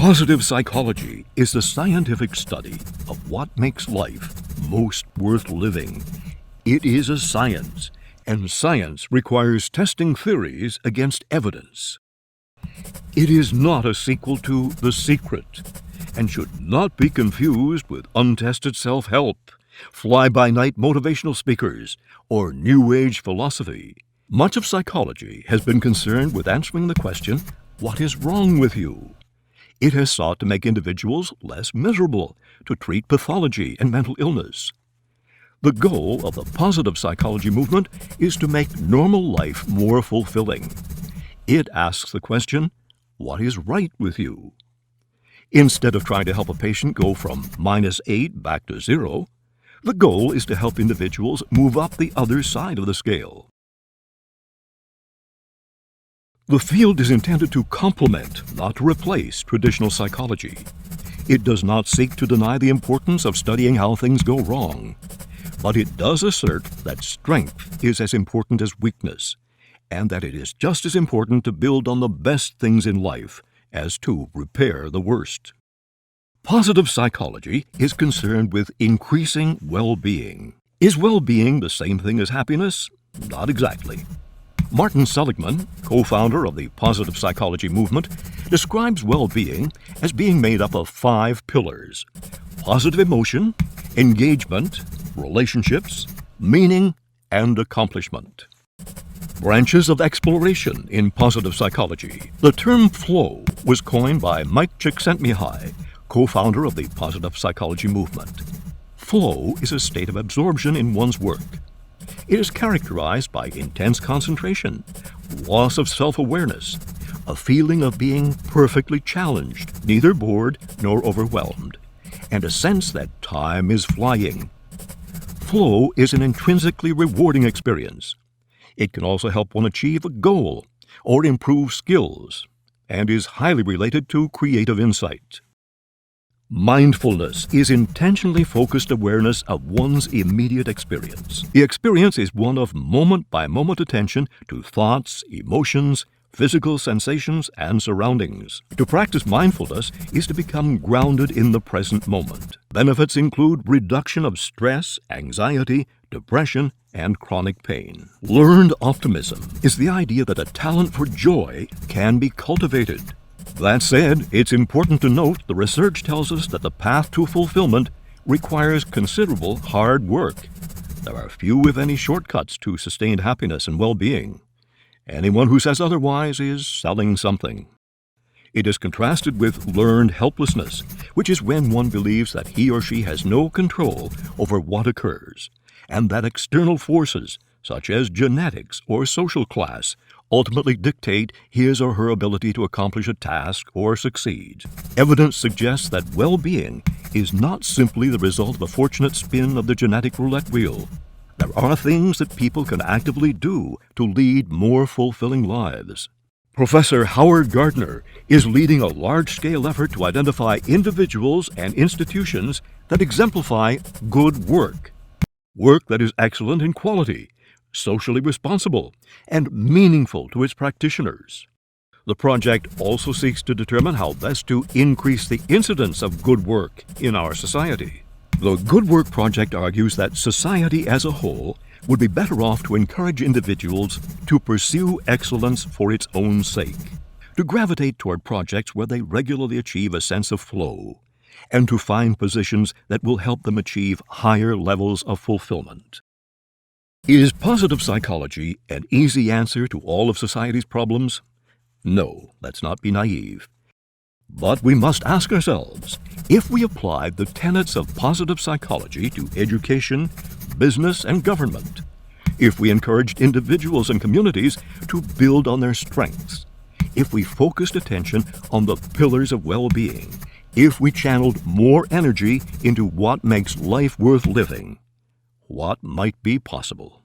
Positive psychology is the scientific study of what makes life most worth living. It is a science, and science requires testing theories against evidence. It is not a sequel to The Secret, and should not be confused with untested self-help, fly-by-night motivational speakers, or New Age philosophy. Much of psychology has been concerned with answering the question, what is wrong with you? It has sought to make individuals less miserable, to treat pathology and mental illness. The goal of the positive psychology movement is to make normal life more fulfilling. It asks the question, what is right with you? Instead of trying to help a patient go from -8 back to 0, the goal is to help individuals move up the other side of the scale. The field is intended to complement, not to replace, traditional psychology. It does not seek to deny the importance of studying how things go wrong, but it does assert that strength is as important as weakness, and that it is just as important to build on the best things in life as to repair the worst. Positive psychology is concerned with increasing well-being. Is well-being the same thing as happiness? Not exactly. Martin Seligman, co-founder of the positive psychology movement, describes well-being as being made up of 5 pillars: positive emotion, engagement, relationships, meaning, and accomplishment. Branches of exploration in positive psychology. The term flow was coined by Mike Csikszentmihalyi, co-founder of the positive psychology movement. Flow is a state of absorption in one's work. It is characterized by intense concentration, loss of self-awareness, a feeling of being perfectly challenged, neither bored nor overwhelmed, and a sense that time is flying. Flow is an intrinsically rewarding experience. It can also help one achieve a goal or improve skills, and is highly related to creative insight. Mindfulness is intentionally focused awareness of one's immediate experience. The experience is one of moment-by-moment attention to thoughts, emotions, physical sensations, and surroundings. To practice mindfulness is to become grounded in the present moment. Benefits include reduction of stress, anxiety, depression, and chronic pain. Learned optimism is the idea that a talent for joy can be cultivated. That said, it's important to note the research tells us that the path to fulfillment requires considerable hard work. There are few, if any, shortcuts to sustained happiness and well-being. Anyone who says otherwise is selling something. It is contrasted with learned helplessness, which is when one believes that he or she has no control over what occurs, and that external forces, such as genetics or social class, ultimately dictate his or her ability to accomplish a task or succeed. Evidence suggests that well-being is not simply the result of a fortunate spin of the genetic roulette wheel. There are things that people can actively do to lead more fulfilling lives. Professor Howard Gardner is leading a large-scale effort to identify individuals and institutions that exemplify good work. Work that is excellent in quality, socially responsible, and meaningful to its practitioners. The project also seeks to determine how best to increase the incidence of good work in our society. The Good Work Project argues that society as a whole would be better off to encourage individuals to pursue excellence for its own sake, to gravitate toward projects where they regularly achieve a sense of flow, and to find positions that will help them achieve higher levels of fulfillment. Is positive psychology an easy answer to all of society's problems? No, let's not be naive. But we must ask ourselves, if we applied the tenets of positive psychology to education, business, and government, if we encouraged individuals and communities to build on their strengths, if we focused attention on the pillars of well-being, if we channeled more energy into what makes life worth living, what might be possible?